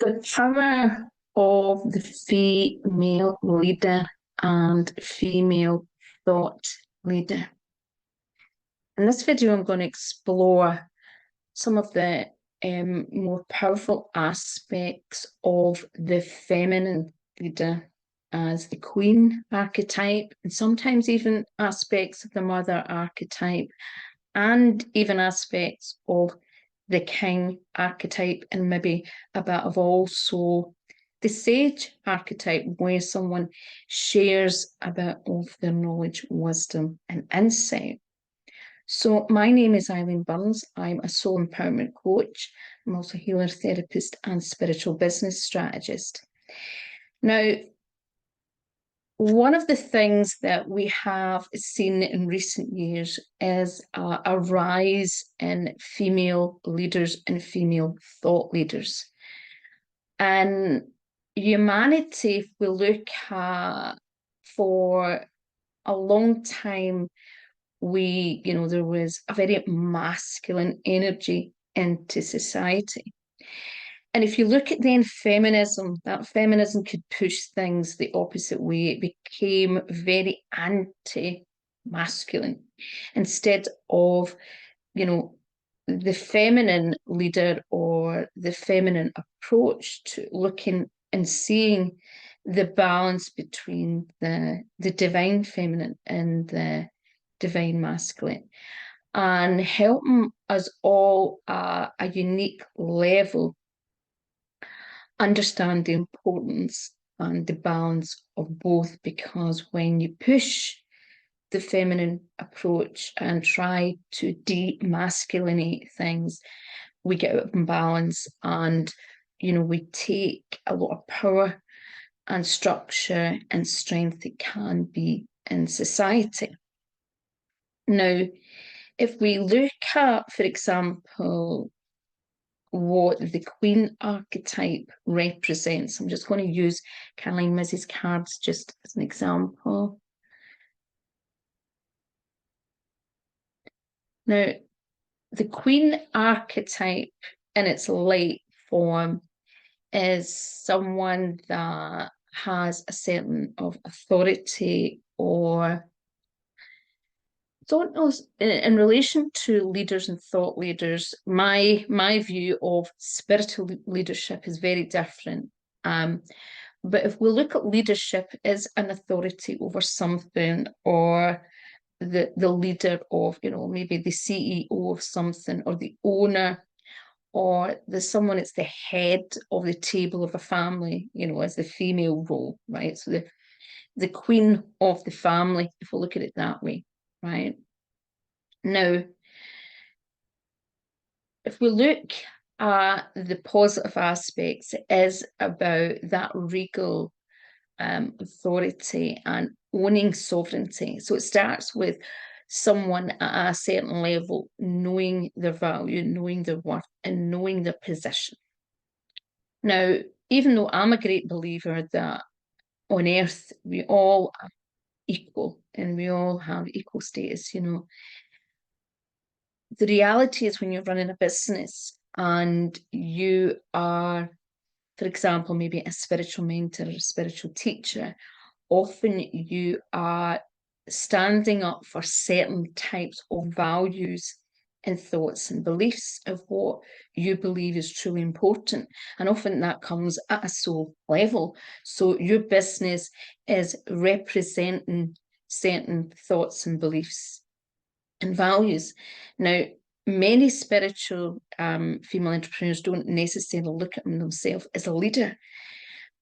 The power of the female leader and female thought leader. In this video, I'm going to explore some of the more powerful aspects of the feminine leader as the queen archetype, and sometimes even aspects of the mother archetype, and even aspects of the king archetype, and maybe a bit of also the sage archetype, where someone shares a bit of their knowledge, wisdom, and insight. So my name is Eileen Burns. I'm a soul empowerment coach. I'm also a healer, therapist, and spiritual business strategist. Now, one of the things that we have seen in recent years is a rise in female leaders and female thought leaders. And humanity, if we look at, for a long time, there was a very masculine energy into society. And if you look at then feminism, that feminism could push things the opposite way. It became very anti-masculine instead of, the feminine leader or the feminine approach to looking and seeing the balance between the divine feminine and the divine masculine, and helping us all at a unique level understand the importance and the balance of both. Because when you push the feminine approach and try to demasculinate things, we get out of balance, and we take a lot of power and structure and strength that can be in society. Now, if we look at, for example, what the queen archetype represents, I'm just going to use Caroline Mizzy's cards just as an example. Now, the queen archetype in its light form is someone that has a certain of authority, or don't know, in relation to leaders and thought leaders. My view of spiritual leadership is very different. But if we look at leadership as an authority over something, or the leader of, maybe the CEO of something, or the owner, or someone that's the head of the table of a family, as the female role, right? So the queen of the family, if we look at it that way, right? Now, if we look at the positive aspects, it is about that regal authority and owning sovereignty. So it starts with someone at a certain level knowing their value, knowing their worth, and knowing their position. Now, even though I'm a great believer that on earth we all are equal and we all have equal status, the reality is when you're running a business and you are, for example, maybe a spiritual mentor or a spiritual teacher, often you are standing up for certain types of values and thoughts and beliefs of what you believe is truly important. And often that comes at a soul level. So your business is representing certain thoughts and beliefs and values. Now, many spiritual female entrepreneurs don't necessarily look at themselves as a leader.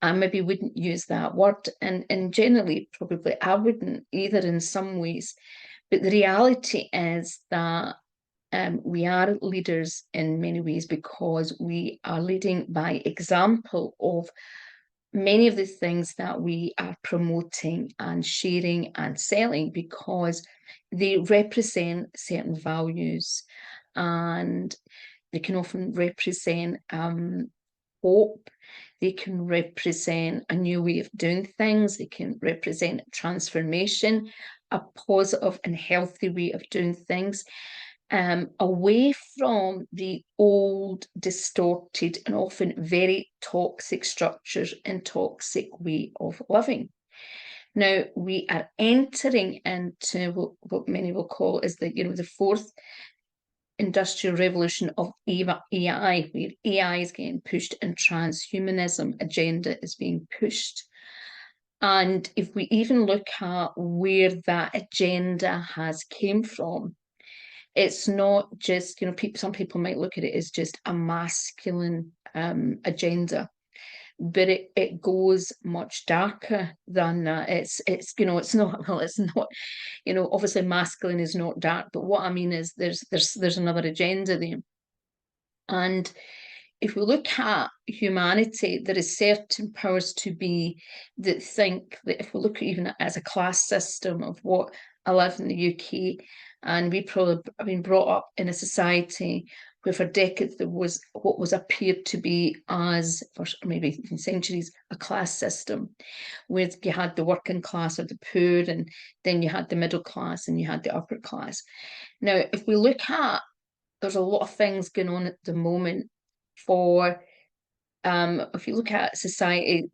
I maybe wouldn't use that word, and generally probably I wouldn't either in some ways. But the reality is that we are leaders in many ways, because we are leading by example of many of the things that we are promoting and sharing and selling, because they represent certain values, and they can often represent hope. They can represent a new way of doing things. They can represent transformation, a positive and healthy way of doing things. away from the old, distorted, and often very toxic structures and toxic way of living. Now we are entering into what many will call is the fourth industrial revolution of AI, where AI is getting pushed and transhumanism agenda is being pushed. And if we even look at where that agenda has came from, it's not just, some people might look at it as just a masculine agenda, but it goes much darker than that. It's not, well, it's not, obviously masculine is not dark, but what I mean is there's another agenda there. And if we look at humanity, there is certain powers to be that think that if we look at even as a class system of what I live in the UK, and we probably have been brought up in a society where for decades there was what was appeared to be as, for maybe even centuries, a class system, where you had the working class or the poor, and then you had the middle class and you had the upper class. Now, if we look at, there's a lot of things going on at the moment for if you look at society,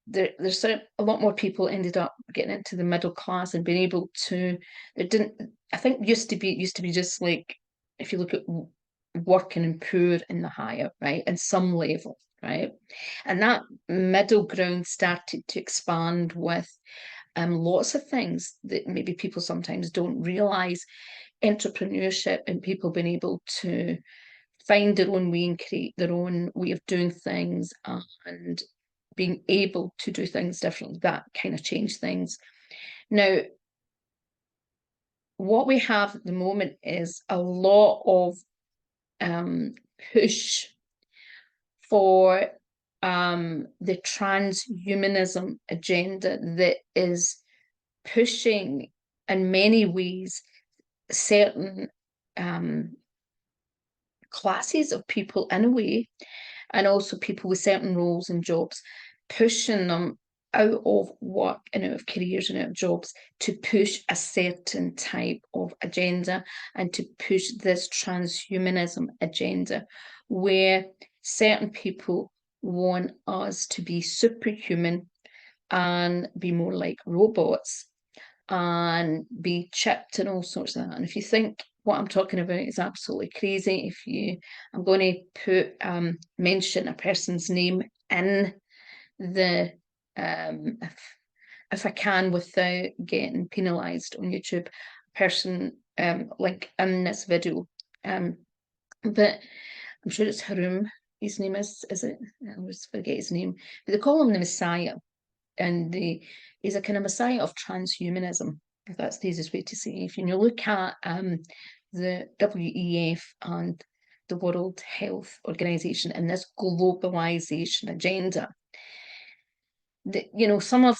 there's a lot more people ended up getting into the middle class and being able to. It didn't. I think used to be just like, if you look at working and poor in the higher, right, and some level, right, and that middle ground started to expand with lots of things that maybe people sometimes don't realize. Entrepreneurship and people being able to find their own way and create their own way of doing things and being able to do things differently, that kind of changed things. Now, what we have at the moment is a lot of push for the transhumanism agenda that is pushing, in many ways, certain classes of people in a way, and also people with certain roles and jobs, pushing them out of work and out of careers and out of jobs to push a certain type of agenda and to push this transhumanism agenda, where certain people want us to be superhuman and be more like robots and be chipped and all sorts of that. And if you think what I'm talking about is absolutely crazy, I'm going to put mention a person's name in the if I can without getting penalised on YouTube, person link in this video. But I'm sure it's Haroom. His name is it? I always forget his name. But they call him the Messiah, and he's a kind of Messiah of transhumanism, if that's the easiest way to say it. If you look at the WEF and the World Health Organization and this globalization agenda, some of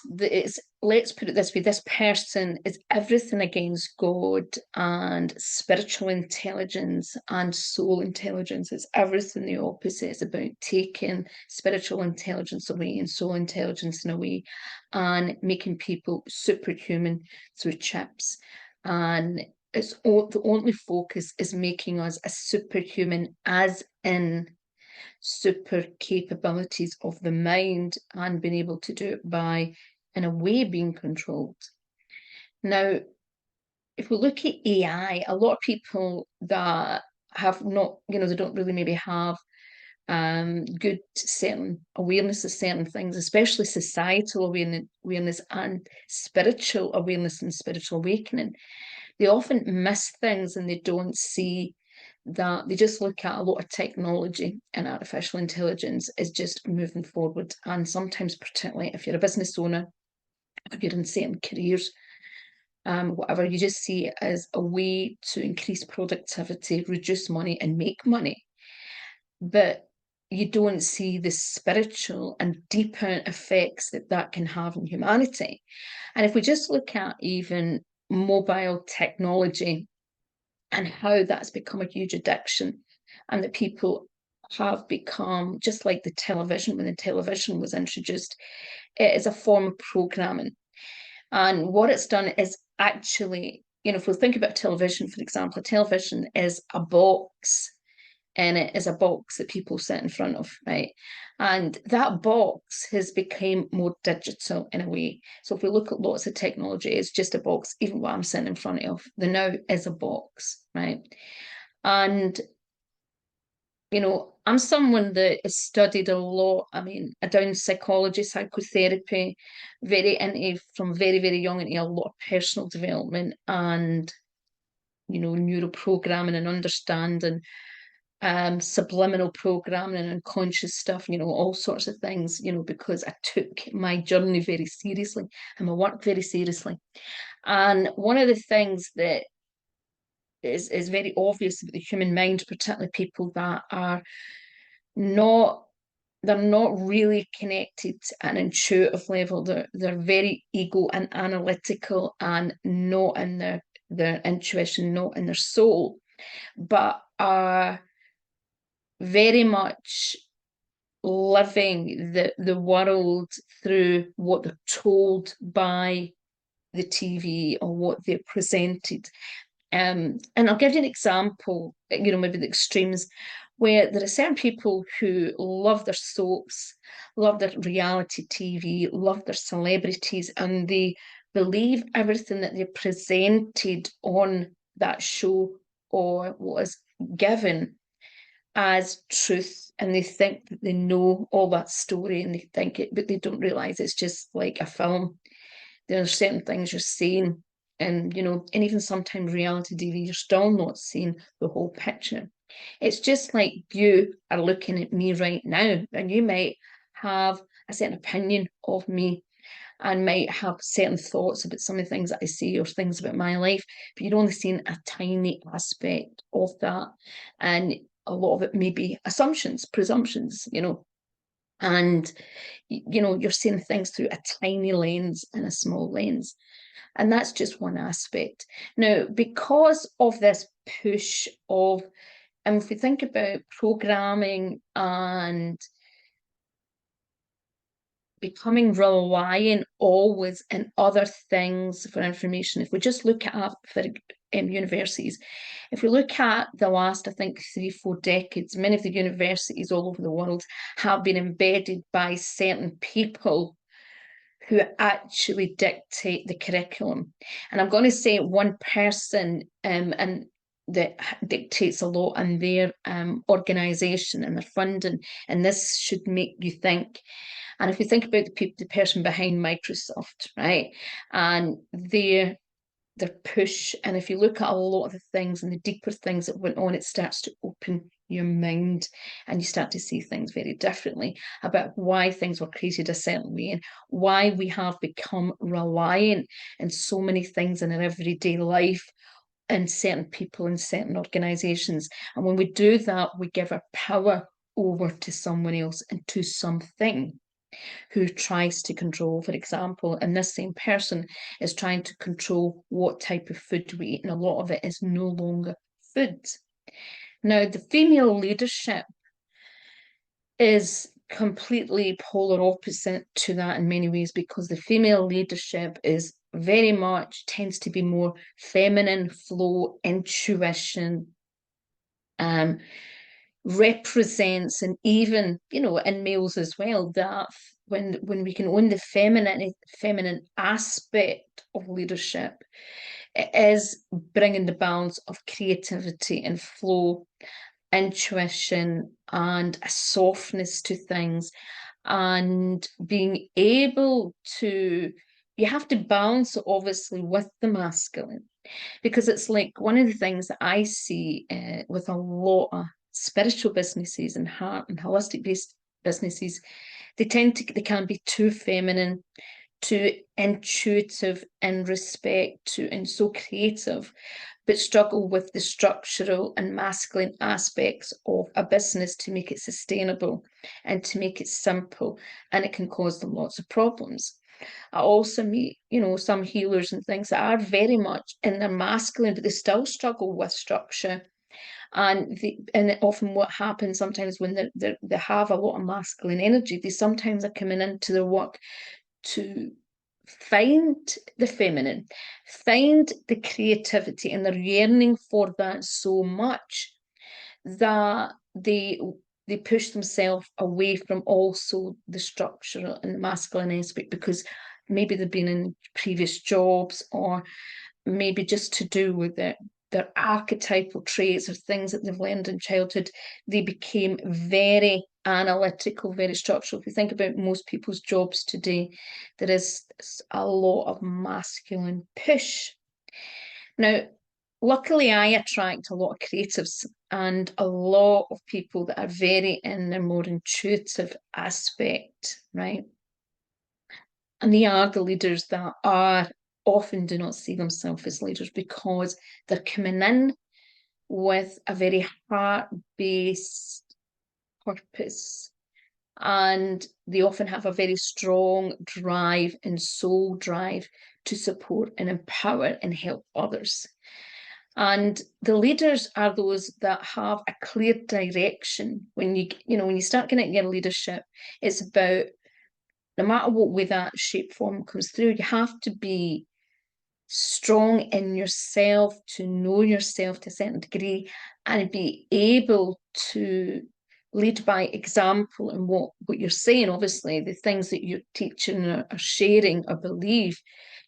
let's put it this way, this person is everything against God and spiritual intelligence and soul intelligence. It's everything the opposite. It's about taking spiritual intelligence away and soul intelligence away and making people superhuman through chips. And the only focus is making us a superhuman, as in super capabilities of the mind and being able to do it by, in a way, being controlled. Now, if we look at AI, a lot of people that have not, they don't really maybe have good certain awareness of certain things, especially societal awareness and spiritual awareness and spiritual awakening. They often miss things and they don't see that. They just look at a lot of technology and artificial intelligence is just moving forward. And sometimes, particularly if you're a business owner, if you're in certain careers, whatever, you just see it as a way to increase productivity, reduce money, and make money. But you don't see the spiritual and deeper effects that can have on humanity. And if we just look at even mobile technology and how that's become a huge addiction, and that people have become just like the television. When the television was introduced, it is a form of programming, and what it's done is actually you know, if we think about television, for example, a television is a box, and it is a box that people sit in front of, right? And that box has become more digital in a way. So if we look at lots of technology, it's just a box. Even what I'm sitting in front of, the now is a box, right? And you know, I'm someone that has studied a lot. I mean, I done psychology, psychotherapy, very into from very, very young into a lot of personal development and, you know, neuroprogramming and understanding, subliminal programming and unconscious stuff, you know, all sorts of things, you know, because I took my journey very seriously and my work very seriously. And one of the things that is very obvious about the human mind, particularly people that are not they're not really connected at an intuitive level. They're very ego and analytical and not in their intuition, not in their soul, but are very much living the world through what they're told by the TV or what they're presented. And I'll give you an example, you know, maybe the extremes, where there are certain people who love their soaps, love their reality TV, love their celebrities, and they believe everything that they're presented on that show or what is given as truth, and they think that they know all that story and they think it, but they don't realize it's just like a film. There are certain things you're seeing, and you know, and even sometimes reality TV, you're still not seeing the whole picture. It's just like you are looking at me right now, and you might have a certain opinion of me and might have certain thoughts about some of the things that I say or things about my life, but you're only seeing a tiny aspect of that. And a lot of it may be assumptions, presumptions, you know, and you know, you're seeing things through a tiny lens and a small lens. And that's just one aspect. Now, because of this push of, and if we think about programming and becoming reliant always in other things for information, if we just look at for universities, if we look at the last, I think, 3-4 decades, many of the universities all over the world have been embedded by certain people who actually dictate the curriculum. And I'm going to say one person, and that dictates a lot in their organisation and their funding, and this should make you think. And if you think about the person behind Microsoft, right, and their push, and if you look at a lot of the things and the deeper things that went on, it starts to open your mind and you start to see things very differently about why things were created a certain way and why we have become reliant in so many things in our everyday life and certain people and certain organizations. And when we do that, we give our power over to someone else and to something who tries to control, for example, and this same person is trying to control what type of food we eat, and a lot of it is no longer food. Now, the female leadership is completely polar opposite to that in many ways, because the female leadership is very much tends to be more feminine flow, intuition, represents, and even, you know, in males as well, that when we can own the feminine aspect of leadership, it is bringing the balance of creativity and flow, intuition, and a softness to things, and being able to, you have to balance it obviously with the masculine, because it's like one of the things that I see with a lot of spiritual businesses and heart and holistic based businesses, they can be too feminine, too intuitive in respect to, and so creative, but struggle with the structural and masculine aspects of a business to make it sustainable and to make it simple, and it can cause them lots of problems. I also meet, you know, some healers and things that are very much in their masculine, but they still struggle with structure. And often what happens sometimes when they have a lot of masculine energy, they sometimes are coming into their work to find the feminine, find the creativity, and they're yearning for that so much that they push themselves away from also the structural and the masculine aspect, because maybe they've been in previous jobs, or maybe just to do with their archetypal traits or things that they've learned in childhood. They became very analytical, very structural. If you think about most people's jobs today, there is a lot of masculine push. Now, luckily, I attract a lot of creatives and a lot of people that are very in their more intuitive aspect, right? And they are the leaders that are often do not see themselves as leaders, because they're coming in with a very heart-based purpose, and they often have a very strong drive and soul drive to support and empower and help others. And the leaders are those that have a clear direction. When when you start getting into your leadership, it's about, no matter what way that shape form comes through, you have to be strong in yourself, to know yourself to a certain degree, and be able to lead by example in what you're saying. Obviously, the things that you're teaching or sharing or believe,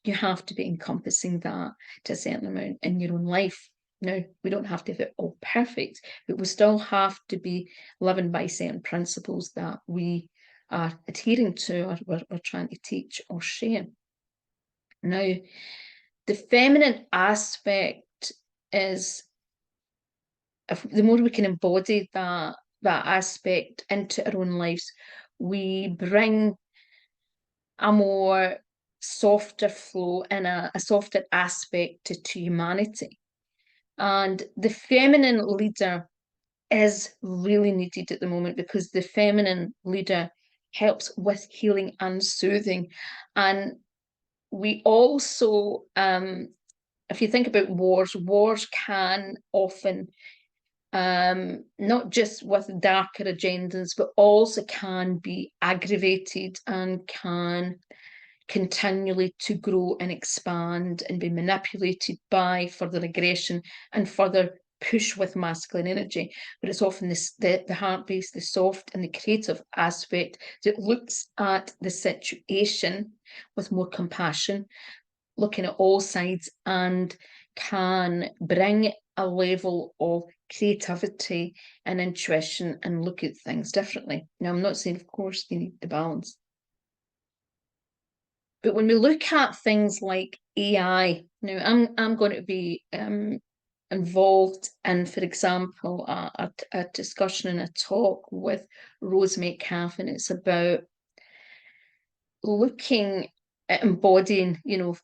you have to be encompassing that to a certain amount in your own life. Now, we don't have to have it all perfect, but we still have to be living by certain principles that we are adhering to, or trying to teach or share. Now, the feminine aspect is, the more we can embody that aspect into our own lives, we bring a more softer flow and a softer aspect to humanity. And the feminine leader is really needed at the moment, because the feminine leader helps with healing and soothing. And we also, if you think about wars can often, not just with darker agendas, but also can be aggravated and can continually to grow and expand and be manipulated by further aggression and further push with masculine energy. But it's often the heart-based, the soft and the creative aspect that looks at the situation with more compassion, looking at all sides, and can bring a level of creativity and intuition and look at things differently. Now, I'm not saying, of course, you need the balance. But when we look at things like AI, now I'm going to be involved in, for example, a discussion and a talk with Rose Metcalf, and it's about looking at embodying,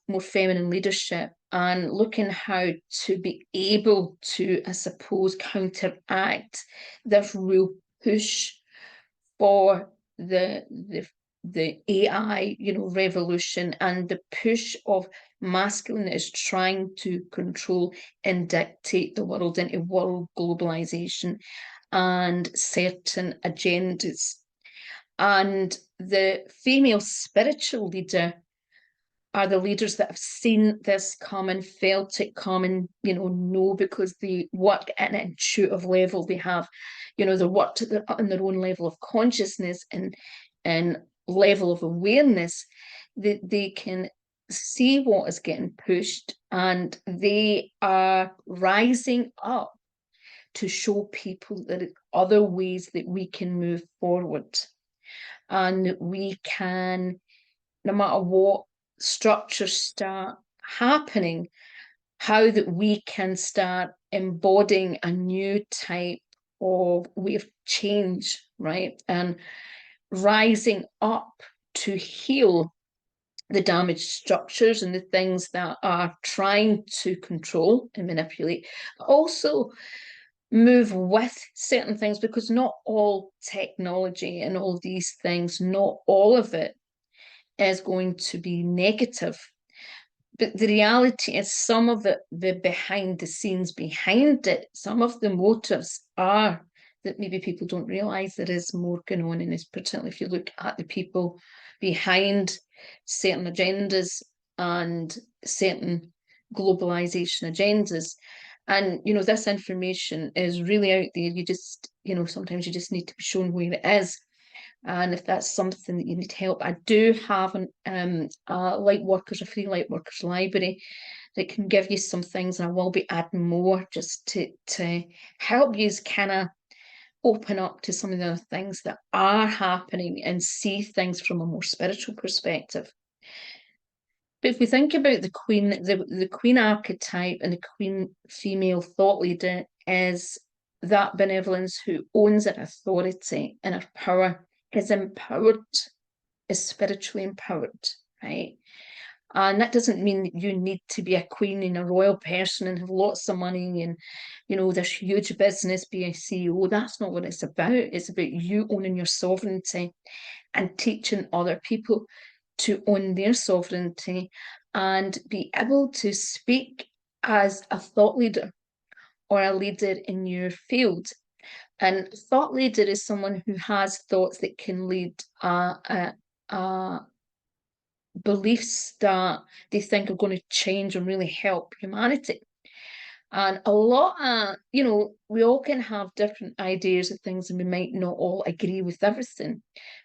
more feminine leadership, and looking how to be able to, I suppose, counteract this real push for the AI, revolution, and the push of masculine that is trying to control and dictate the world into world globalization and certain agendas. And the female spiritual leader are the leaders that have seen this come, felt it come, and know, because they work at an intuitive level. They have, they work on their own level of consciousness and level of awareness. They can see what is getting pushed, and they are rising up to show people that other ways that we can move forward, and that we can, no matter what structures start happening, how that we can start embodying a new type of way of change, right? And rising up to heal the damaged structures and the things that are trying to control and manipulate, but also move with certain things, because not all technology and all these things, not all of it is going to be negative. But the reality is, some of the behind the scenes behind it, some of the motives are that maybe people don't realize there is more going on, and it's particularly if you look at the people behind certain agendas and certain globalization agendas. And, you know, this information is really out there. You just, you know, sometimes you just need to be shown where it is. And if that's something that you need help, I do have a free light workers library that can give you some things, and I will be adding more just to help you kind of open up to some of the things that are happening and see things from a more spiritual perspective. But if we think about the queen archetype and the queen female thought leader is that benevolence who owns her authority and her power, is empowered, is spiritually empowered, right? And that doesn't mean that you need to be a queen and a royal person and have lots of money and, you know, this huge business, be a CEO. That's not what it's about. It's about you owning your sovereignty and teaching other people to own their sovereignty and be able to speak as a thought leader or a leader in your field. And a thought leader is someone who has thoughts that can lead beliefs that they think are going to change and really help humanity. And a lot of, you know, we all can have different ideas of things and we might not all agree with everything.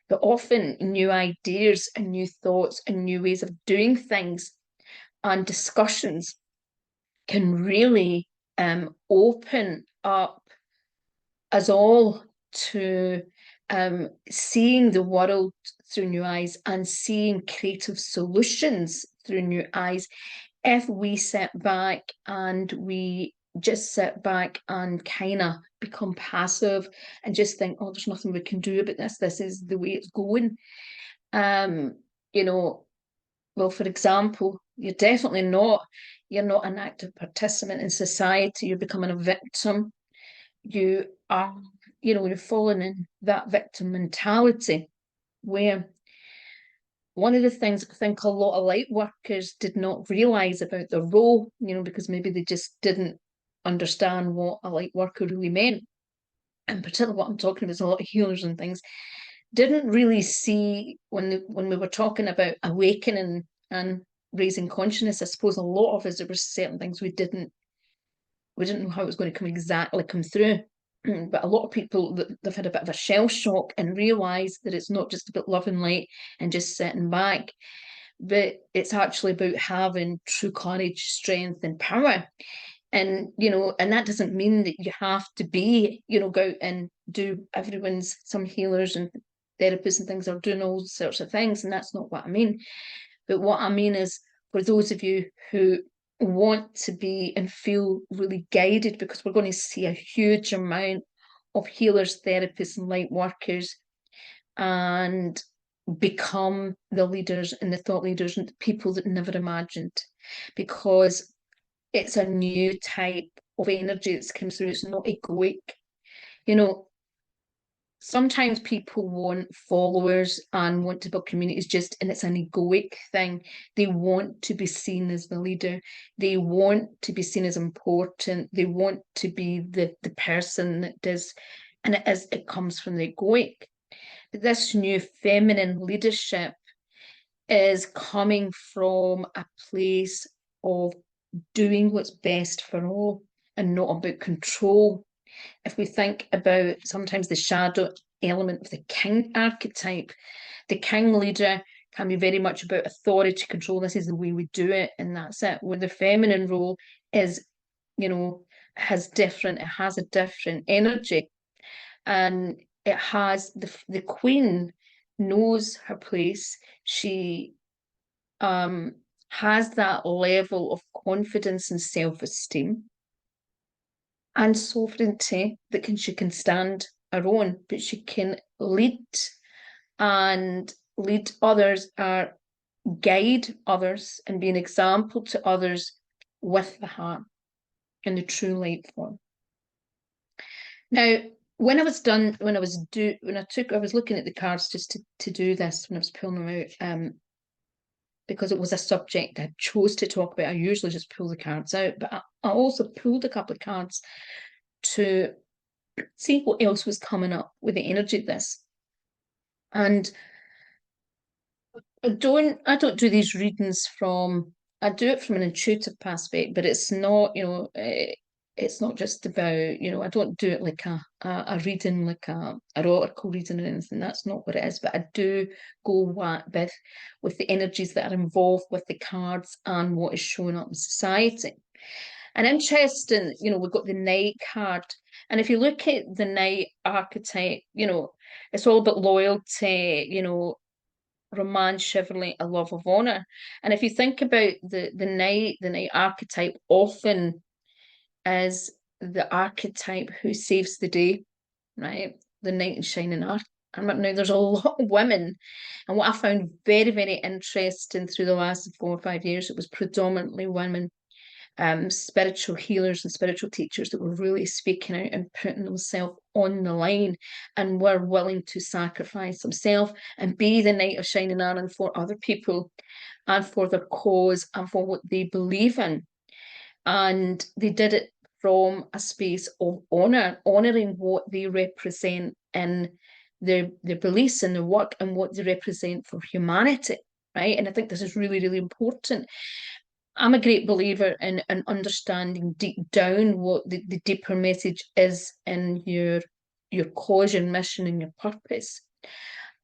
But often new ideas and new thoughts and new ways of doing things and discussions can really open up us all to seeing the world through new eyes and seeing creative solutions through new eyes. If we sit back and we just sit back and kind of become passive and just think, oh, there's nothing we can do about this. This is the way it's going. You know, well, for example, you're not an active participant in society. You're becoming a victim. You are, you know, you're falling in that victim mentality where one of the things I think a lot of light workers did not realize about their role, you know, because maybe they just didn't understand what a light worker really meant. And particularly what I'm talking about is a lot of healers and things didn't really see when we were talking about awakening and raising consciousness. I suppose a lot of us, there were certain things we didn't know how it was going to come through. But a lot of people, they've had a bit of a shell shock and realise that it's not just about love and light and just sitting back, but it's actually about having true courage, strength, and power. And, you know, and that doesn't mean that you have to be, you know, go out and do some healers and therapists and things are doing all sorts of things. And that's not what I mean. But what I mean is for those of you who want to be and feel really guided, because we're going to see a huge amount of healers, therapists, and light workers and become the leaders and the thought leaders and the people that never imagined, because it's a new type of energy that's come through. It's not egoic. You know, sometimes people want followers and want to build communities and it's an egoic thing. They want to be seen as the leader. They want to be seen as important. They want to be the person that does, and it comes from the egoic. But this new feminine leadership is coming from a place of doing what's best for all and not about control. If we think about sometimes the shadow element of the king archetype, the king leader can be very much about authority, control. This is the way we do it, and that's it. Where the feminine role is, you know, it has a different energy, and it has the queen knows her place. She has that level of confidence and self-esteem and sovereignty that she can stand her own, but she can lead and lead others or guide others and be an example to others with the heart in the true light form. Now, when I was looking at the cards just to do this when I was pulling them out, because it was a subject I chose to talk about. I usually just pull the cards out, but I also pulled a couple of cards to see what else was coming up with the energy of this. And I don't do these readings from, I do it from an intuitive aspect, but it's not, it's not just about, I don't do it like a reading, like an oracle reading or anything. That's not what it is. But I do go with the energies that are involved with the cards and what is showing up in society. And interesting, we've got the Knight card. And if you look at the Knight archetype, it's all about loyalty, romance, chivalry, a love of honor. And if you think about the Knight archetype often is the archetype who saves the day, right? The knight in shining armor. Now, there's a lot of women, and what I found very, very interesting through the last 4 or 5 years, it was predominantly women, spiritual healers and spiritual teachers that were really speaking out and putting themselves on the line and were willing to sacrifice themselves and be the knight of shining iron for other people and for their cause and for what they believe in. And they did it from a space of honor, honoring what they represent in their beliefs and their work and what they represent for humanity, right? And I think this is really, really important. I'm a great believer in understanding deep down what the deeper message is in your cause, your mission, and your purpose.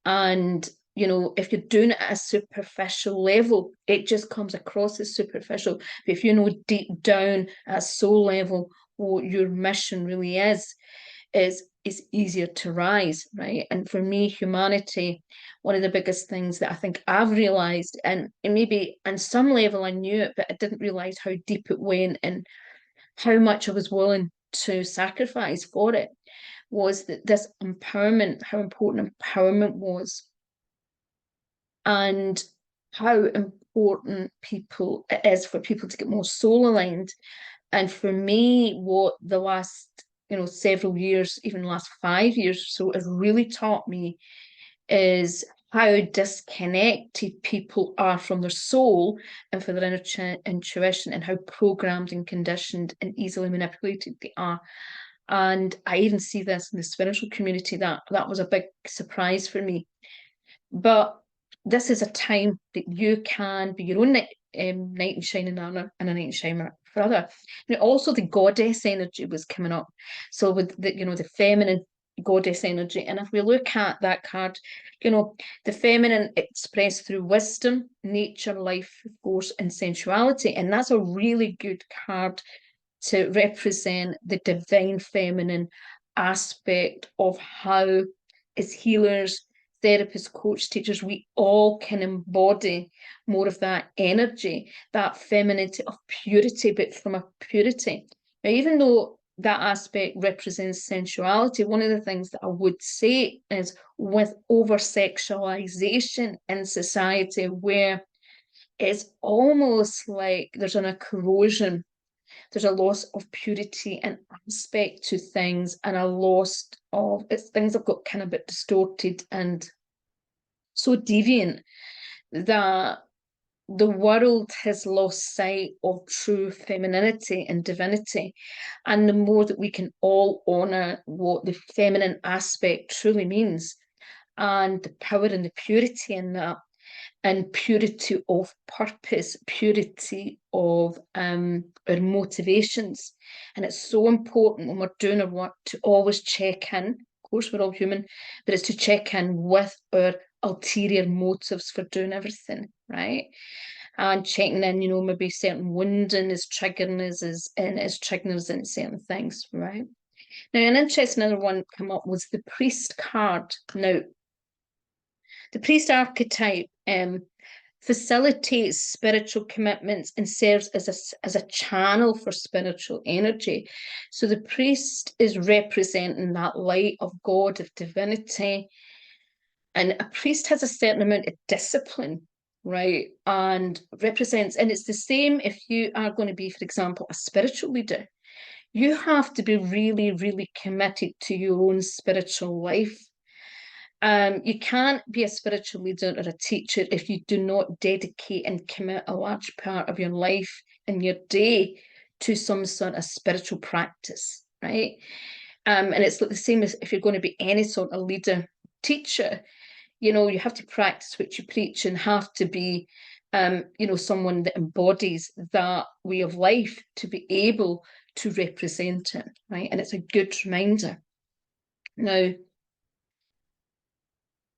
And if you're doing it at a superficial level, it just comes across as superficial. But if you know deep down at a soul level what your mission really is easier to rise, right? And for me, humanity, one of the biggest things that I think I've realized, and maybe on some level I knew it, but I didn't realize how deep it went and how much I was willing to sacrifice for it, was that this empowerment, how important empowerment was, and how important it is for people to get more soul aligned. And for me, what the last several years, even the last 5 years or so, has really taught me is how disconnected people are from their soul and for their inner intuition, and how programmed and conditioned and easily manipulated they are. And I even see this in the spiritual community. That was a big surprise for me. But this is a time that you can be your own knight in shining armor and a knight in shining for other. And also the goddess energy was coming up. So with the feminine goddess energy. And if we look at that card, the feminine expressed through wisdom, nature, life force, and sensuality. And that's a really good card to represent the divine feminine aspect of how, as healers, therapists, coach, teachers, we all can embody more of that energy, that femininity of purity, but from a purity. Now, even though that aspect represents sensuality, one of the things that I would say is with over-sexualization in society, where it's almost like there's a corrosion, there's a loss of purity and aspect to things, and a loss of things have got kind of a bit distorted and so deviant that the world has lost sight of true femininity and divinity. And the more that we can all honor what the feminine aspect truly means, and the power and the purity in that, and purity of purpose, purity of our motivations. And it's so important when we're doing our work to always check in. Of course, we're all human, but it's to check in with our ulterior motives for doing everything, right? And checking in, maybe certain wounding is triggering us, is triggering us in certain things, right? Now, an interesting other one come up was the priest card. Now, the priest archetype facilitates spiritual commitments and serves as a channel for spiritual energy. So the priest is representing that light of God, of divinity. And a priest has a certain amount of discipline, right? And it's the same if you are going to be, for example, a spiritual leader. You have to be really, really committed to your own spiritual life. You can't be a spiritual leader or a teacher if you do not dedicate and commit a large part of your life and your day to some sort of spiritual practice, right? And it's like the same as if you're going to be any sort of leader, teacher, you know, you have to practice what you preach and have to be, you know, someone that embodies that way of life to be able to represent it, right? And it's a good reminder. Now,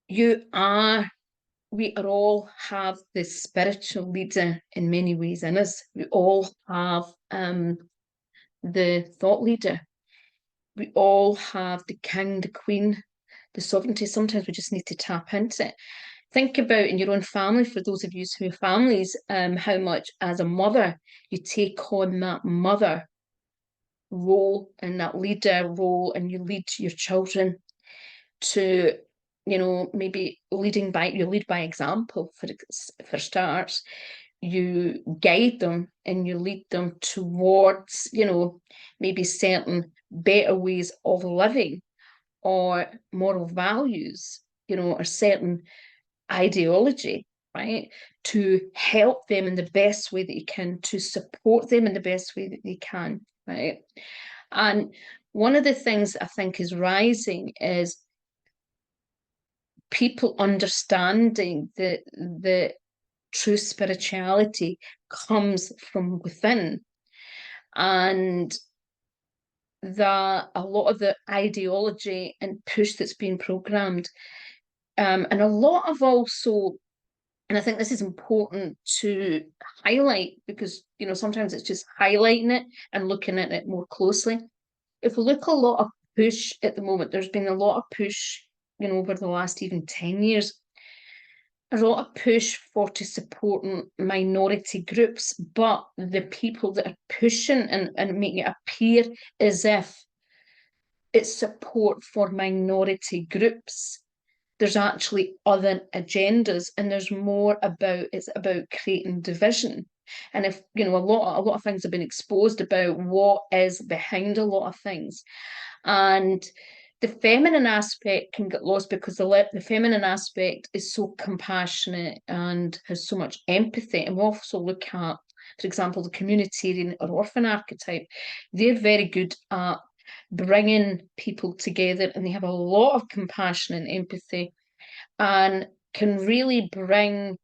we are all have this spiritual leader in many ways in us. We all have the thought leader. We all have the king, the queen, the sovereignty. Sometimes we just need to tap into it. Think about in your own family, for those of you who have families, how much as a mother you take on that mother role and that leader role, and you lead your children to, you know, maybe you lead by example for starters. You guide them and you lead them towards, you know, maybe certain better ways of living or moral values, you know, or certain ideology, right? To help them in the best way that you can, to support them in the best way that they can, right? And one of the things I think is rising is people understanding that the true spirituality comes from within, and that a lot of the ideology and push that's being programmed, and a lot of also, and I think this is important to highlight because, you know, sometimes it's just highlighting it and looking at it more closely. If we look a lot of push at the moment, there's been a lot of push, you know, over the last even 10 years. There's a lot of push for to supporting minority groups, but the people that are pushing and making it appear as if it's support for minority groups, there's actually other agendas, and there's more about, it's about creating division. And if, you know, a lot of things have been exposed about what is behind a lot of things, and the feminine aspect can get lost because the feminine aspect is so compassionate and has so much empathy. And we also look at, for example, the communitarian or orphan archetype. They're very good at bringing people together, and they have a lot of compassion and empathy and can really bring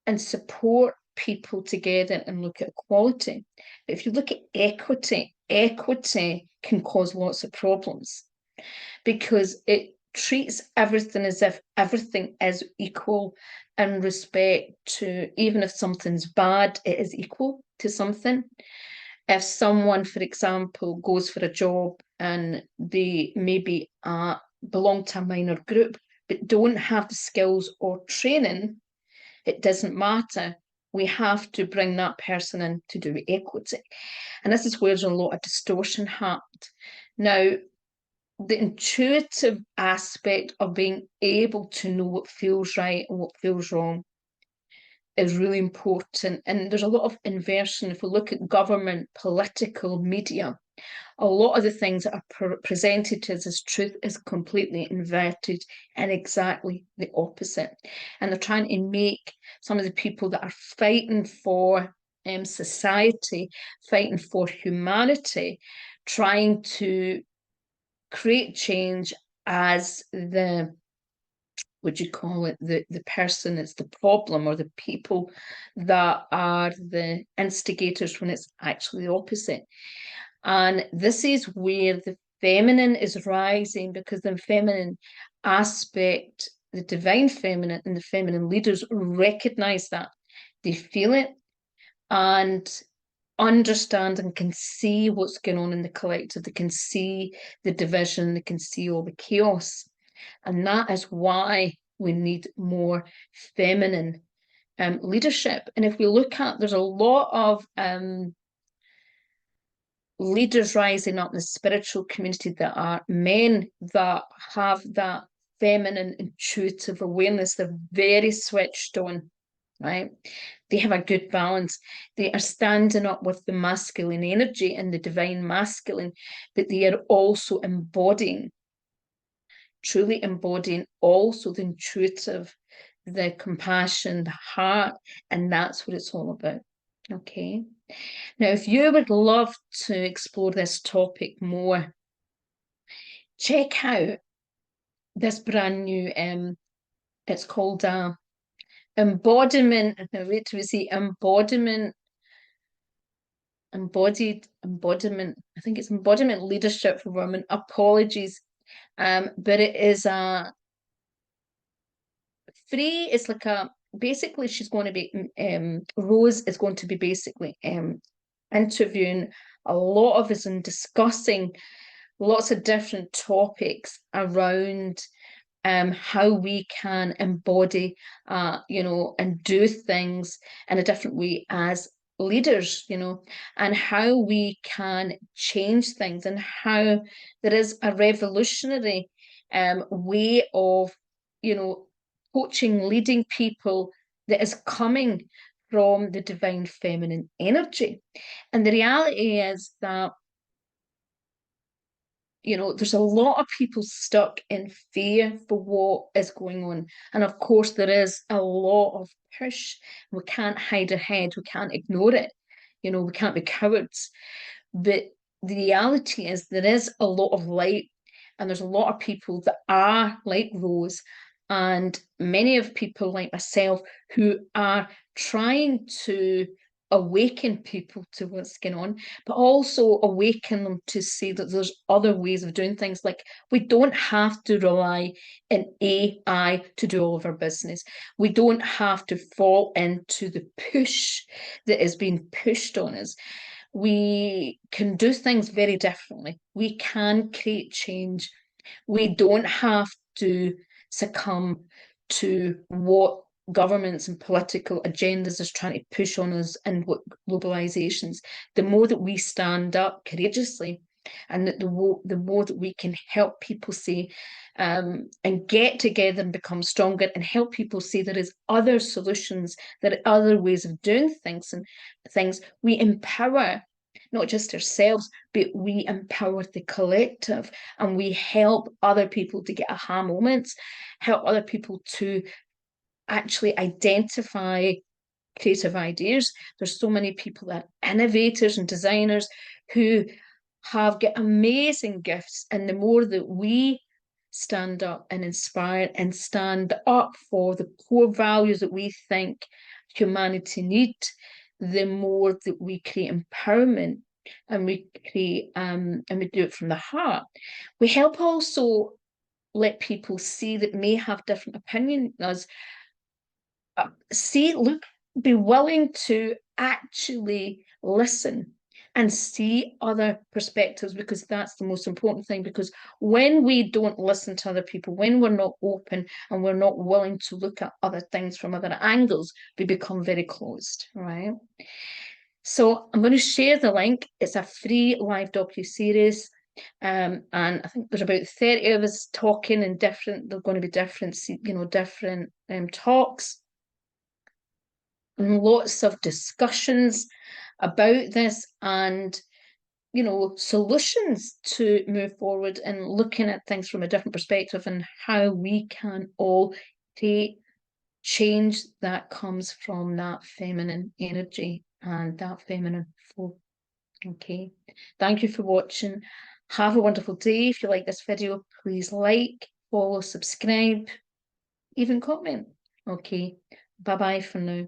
and support people together and look at equality. But if you look at equity, equity can cause lots of problems because it treats everything as if everything is equal in respect to, even if something's bad, it is equal to something. If someone, for example, goes for a job and they maybe belong to a minor group but don't have the skills or training, it doesn't matter. We have to bring that person in to do equity. And this is where there's a lot of distortion happened. Now, the intuitive aspect of being able to know what feels right and what feels wrong is really important. And there's a lot of inversion. If we look at government, political, media, a lot of the things that are presented to us as truth is completely inverted and exactly the opposite. And they're trying to make some of the people that are fighting for society, fighting for humanity, trying to create change as the, would you call it, the person that's the problem, or the people that are the instigators, when it's actually the opposite. And this is where the feminine is rising, because the feminine aspect, the divine feminine and the feminine leaders recognize that. They feel it and understand and can see what's going on in the collective. They can see the division, they can see all the chaos. And that is why we need more feminine leadership. And if we look at, there's a lot of leaders rising up in the spiritual community that are men that have that feminine intuitive awareness. They're very switched on, right? They have a good balance. They are standing up with the masculine energy and the divine masculine, but they are also embodying, truly embodying also the intuitive, the compassion, the heart, and that's what it's all about. Okay. Now, if you would love to explore this topic more, check out this brand new, it's called embodiment. Now, wait till we see embodiment. Embodiment. I think it's embodiment leadership for women. Apologies. But it is free. It's like basically she's going to be Rose is going to be basically interviewing a lot of us and discussing lots of different topics around how we can embody, and do things in a different way as leaders, and how we can change things, and how there is a revolutionary way of, coaching, leading people that is coming from the divine feminine energy. And the reality is that there's a lot of people stuck in fear for what is going on. And of course, there is a lot of push. We can't hide our head. We can't ignore it. We can't be cowards. But the reality is there is a lot of light, and there's a lot of people that are like Rose, and many of people like myself who are trying to awaken people to what's going on, but also awaken them to see that there's other ways of doing things. Like, we don't have to rely on AI to do all of our business. We don't have to fall into the push that is being pushed on us. We can do things very differently. We can create change. We don't have to succumb to what governments and political agendas is trying to push on us, and what globalizations. The more that we stand up courageously, and that the more that we can help people see, and get together and become stronger, and help people see there is other solutions, there are other ways of doing things, we empower not just ourselves, but we empower the collective, and we help other people to get aha moments, help other people to actually identify creative ideas. There's so many people that are innovators and designers who have got amazing gifts, and the more that we stand up and inspire and stand up for the core values that we think humanity need, the more that we create empowerment, and we create and we do it from the heart. We help also let people see that may have different opinions as be willing to actually listen and see other perspectives, because that's the most important thing. Because when we don't listen to other people, when we're not open and we're not willing to look at other things from other angles, we become very closed, right? So I'm going to share the link. It's a free live docu-series. And I think there's about 30 of us talking, and they're going to be different talks, and lots of discussions about this, and solutions to move forward, and looking at things from a different perspective, and how we can all create change that comes from that feminine energy and that feminine flow. Okay, thank you for watching. Have a wonderful day. If you like this video, please like, follow, subscribe, even comment. Okay, bye-bye for now.